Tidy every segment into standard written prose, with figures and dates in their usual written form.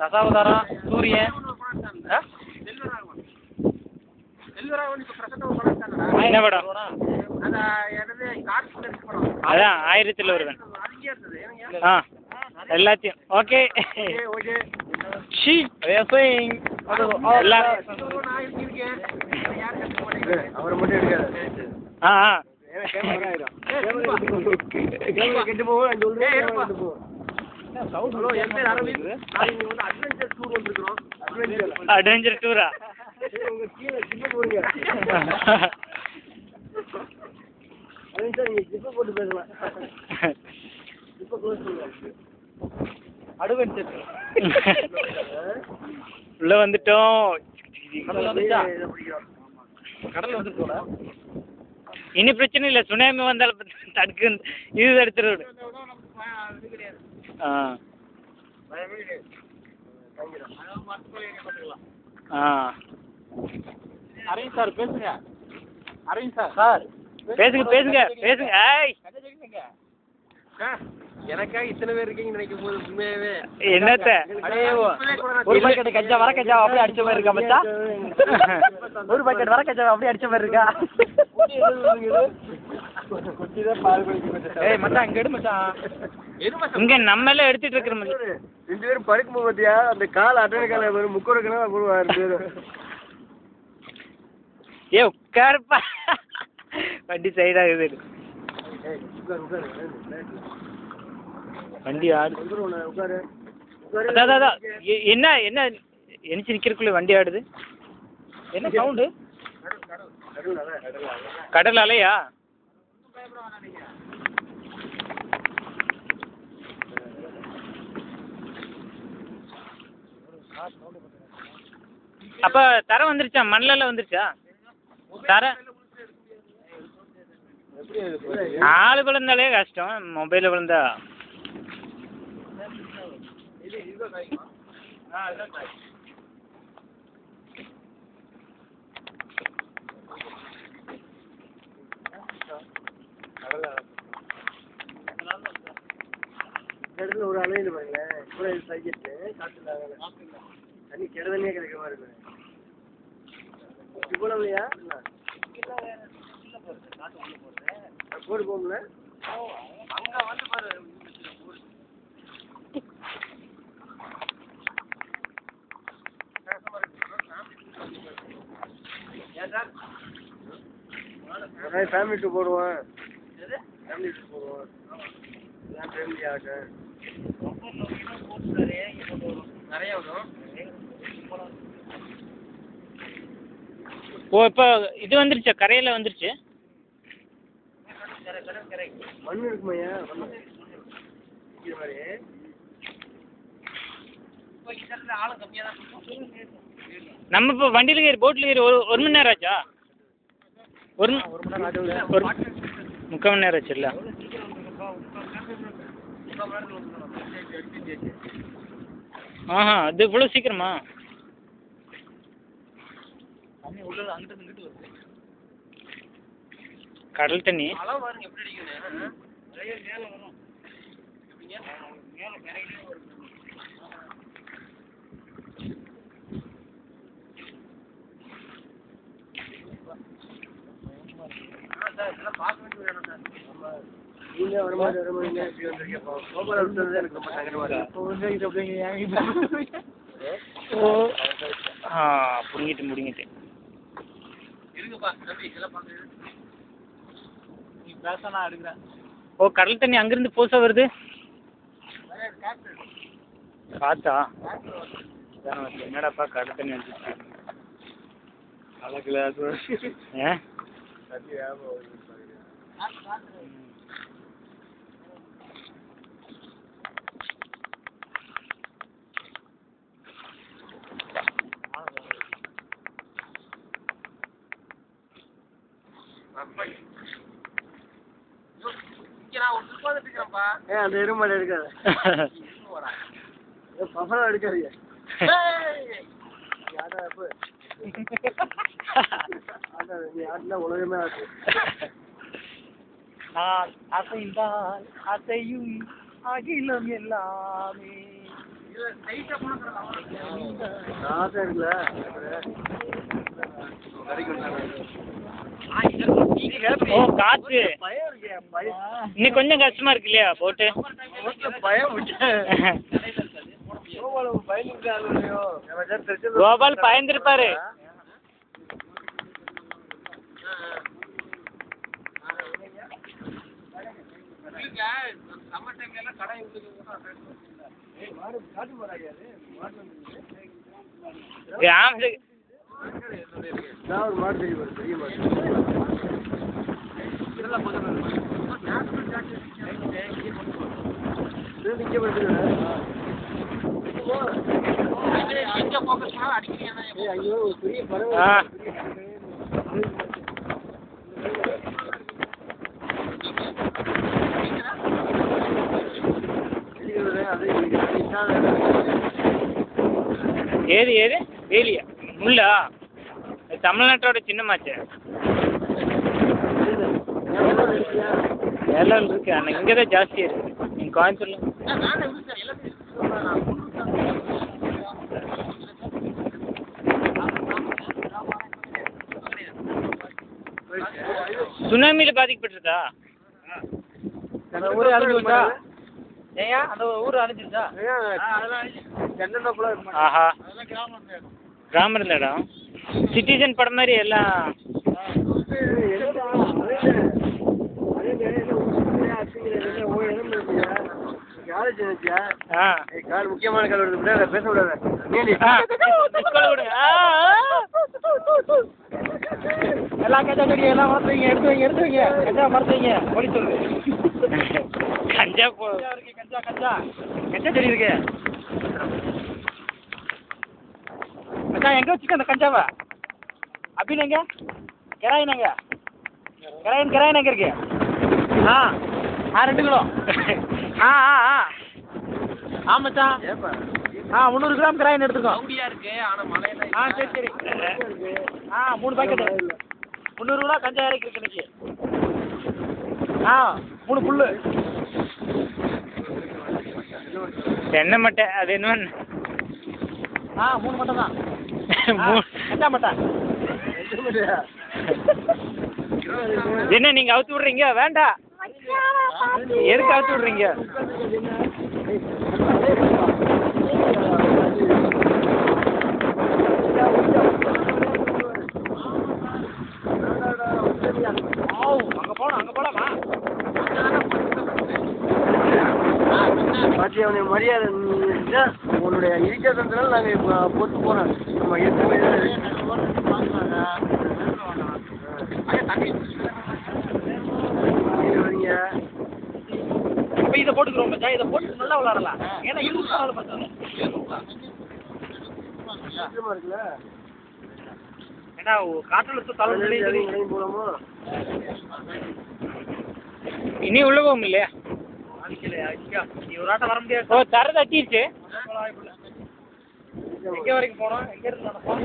தசாவதாரம், சூரியன், என்ன படம்? அதான் 1000ல் ஒருவன். எல்லாத்தையும் ஓகே. அவரை மட்டும் எடுக்காது. கெட்டு போவோம். அட்வென்ச்சர் டூரா? போட்டு பேசலாம். அட்வென்ச்சர் உள்ள வந்துட்டோம். கடல் வந்துட்டோட இனி பிரச்சனை இல்லை. சுனாமி வந்தாலும் தடுக்கு இது தடுத்துருவோம். அரவிந்த் சார் பேசுங்க. அரவிந்த் சார் பேசுங்க பேசுங்க பேசுங்க. எனக்காக இத்தனை பேர் இருக்கீங்கன்னு நினைக்கும் போது உண்மையாவே என்னத்த ஒரு பாக்கெட் கஞ்சா வர கஞ்சா அப்படியே அடிச்ச மாதிரி இருக்கா மச்சான்? ஒரு பாக்கெட் வர கஞ்சா அப்படியே அடிச்ச மாதிரி இருக்கா? ஏய் மச்சான் இங்க எடு மச்சான். இங்க நம்ம எல்லாம் எடுத்துட்டு இருக்கிற மாதிரி 2 பேரும் படுக்கும் போது பாத்தியா அந்த கால் அட்டனை கால வரும் முக்கோரக்கனா போடுவாரு பேரு. ஏ உட்காருப்பா. வண்டி சைடு ஆகுது. வண்டி ஆடு. உட்காரு. அதான் என்ன என்ன எனிச்சு நிக்கிறதுக்குள்ள வண்டி ஆடுது. என்ன சவுண்டு? கடல் அலையா? அப்ப தர வந்துருச்சா? மண்ணில் வந்துருச்சா தர? ஆளு விழுந்தாலே கஷ்டம். மொபைலில் விழுந்தா கடல்ல ஒரு அலையில பாருங்களேன். இப்போ சைக்கிட்டு காட்டுல தண்ணி கிட தண்ணியே கிடைக்க மாதிரி இருக்கு. இவ்வளவு இல்லையா? போடு போகல. அங்க வந்து பாரு. ஃபேமிலி டூ போடுவோம். ஃபேமிலி டூ போடுவோம். ஃபேமிலி ஆகும். நிறைய வரும். ஓ இப்போ இது வந்துருச்சா? கரையில் வந்துருச்சு. மண் இருக்குமையா? நம்ம இப்போ வண்டியில் ஏறி போட்டில் ஏறி ஒரு மணி நேரம் ஆச்சா? ஒரு 3/4 மணி நேரம் ஆச்சுல்ல? ஆஹா அது இவ்வளோ சீக்கிரமா? கடல் தண்ணி நீங்க வர மாதிரி எப்படி வந்திருக்கீங்க? கோபால விட்டுறது எனக்கு ரொம்ப புடிங்கிட்டு முடிங்கிட்டு ஓ கடல் தண்ணி அங்கிருந்து போசா வருது. காத்தா? என்னடாப்பா கடல் தண்ணி வந்துச்சு. ஏன் அந்த எருமாடு எடுக்காது. பசங்க எடுக்காதீங்க. உலகமே ஆச்சு. நான் அசைந்தால் அசையும் அகிலம் எல்லாமே ஓ காற்று இன்னும் கொஞ்சம் கஷ்டமா இருக்கு இல்லையா போட்டு கோபால் பயந்துருப்பாரு. கிராமத்துக்கு ஏது ஏது வேலியா முள்ளா தமிழ்நாட்டோட சின்னமாச்சு வேளாண் இருக்கு ஆனால் இங்கே தான் ஜாஸ்தியாக இருக்குது நீங்கள் கோயம்புத்தூர்ல சுனாமியில் பாதிக்கப்பட்டிருக்கா ஊரே அழிஞ்சுச்சா ஏங்க அந்த ஊர் அழிஞ்சிருச்சா ஆஹா கிராமம் இருந்த இடம் சிட்டிசன் படம் மாதிரி எல்லாம் முக்கியமான கால் வருது பேச விடாத எல்லாம் கஞ்சா செடி எல்லாம் வளர்த்துவீங்க எடுத்து வைங்க கஞ்சா மறந்துவீங்க ஓடி சொல்லு கஞ்சா இருக்கு கஞ்சா கஞ்சா கஞ்சா செடி இருக்கு மச்சான் எங்க வச்சுக்க அந்த கஞ்சாவை அப்படின்னு எங்க கெராயினங்க கெராயின் எங்க இருக்கு ஆ 2 கிலோ ஆ மச்சான் 300 கிராம் கெராயின் எடுத்துக்கோ இருக்கு ஆனா மலையில சரி 3 பாக்கெட் 300 ரூபா கஞ்சா இறக்கி இருக்கு இன்னைக்கு 3 புல்லு தென்னை மட்டை அது என்ன 3 மட்டை தான் கஞ்சா மட்டை என்ன நீங்க அவுத்து விடுறீங்க வேண்டாம் எதுக்கு அவுத்து விடுறீங்க அங்க போலாமா மரியாதை உன்னுடைய இரிட்டேஷன்ஸ்னால நாங்கள் இப்போ போட்டு போகிறோம் நம்ம வரீங்க இப்போ இதை போட்டுக்கிறோம் மச்சான் இதை போட்டு நல்லா விளாடலாம் ஏன்னா இது பார்த்தோம் இருக்குல்ல ஏன்னா காற்றில் தலை போலாமா இனி உள்ள போகும் இல்லையா நீ ஒரு ஆட்டம் வர முடியாது ஓ தர தட்டிடுச்சு எங்க வரைக்கும் போனோம் எங்க இருந்து நடப்போம்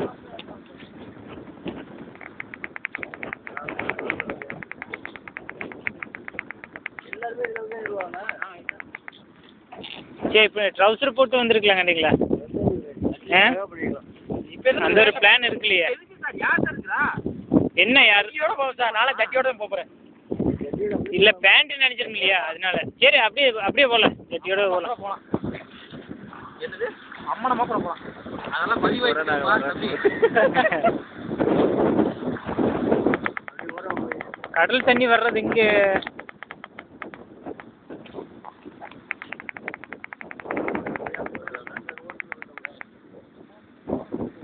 சரி இப்போ ட்ரௌசர் போட்டு வந்திருக்கலாம் கண்டிங்களா அந்த ஒரு பிளான் இருக்கு இல்லையா என்ன யார் போவோம் சார் நாளை ஜட்டியோட போகிறேன் இல்லை பேண்ட் நினைச்சிரும் இல்லையா அதனால சரி அப்படியே போகலாம் ஜட்டியோட போகலாம் என்னது அம்மனை மாப்பிள போகலாம் அதெல்லாம் பதிவாக கடல் தண்ணி வர்றது இங்கே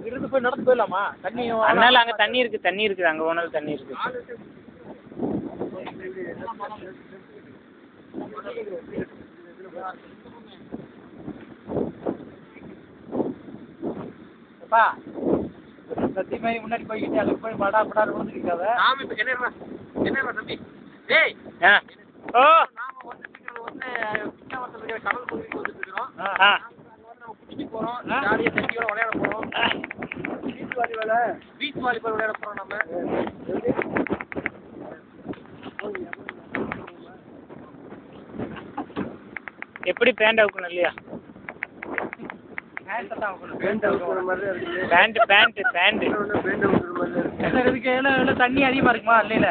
இருந்து போய் நடந்து போயிடலாமா தண்ணி அதனால அங்கே தண்ணி இருக்குது அங்கே போனாலும் தண்ணி இருக்குது அப்பா சத்தி மாதிரி முன்னாடி போய்கிட்டு அதுக்கு போய் படா விழுந்துருக்காத நாம இப்போ என்ன தம்பி டேய் ஓ நாம வந்து கடல் பகுதிக்கு வந்துட்டு இருக்கிறோம் குடிச்சு போறோம் ஜாலியா தண்ணியோட விளையாட போறோம் பீச் வாலிபால் விளையாட போறோம் நம்ம எப்படி பேண்ட் அவுக்கணும் இல்லையா பேண்ட் அவுக்கிற மாதிரி தான் இருக்குது. பேண்ட் பேண்ட் பேண்ட் பேண்ட் அவுக்கிற மாதிரி தான் இருக்குது. இதுக்கு எவ்வளோ தண்ணி அதிகமாக இருக்குமா இல்லைல்ல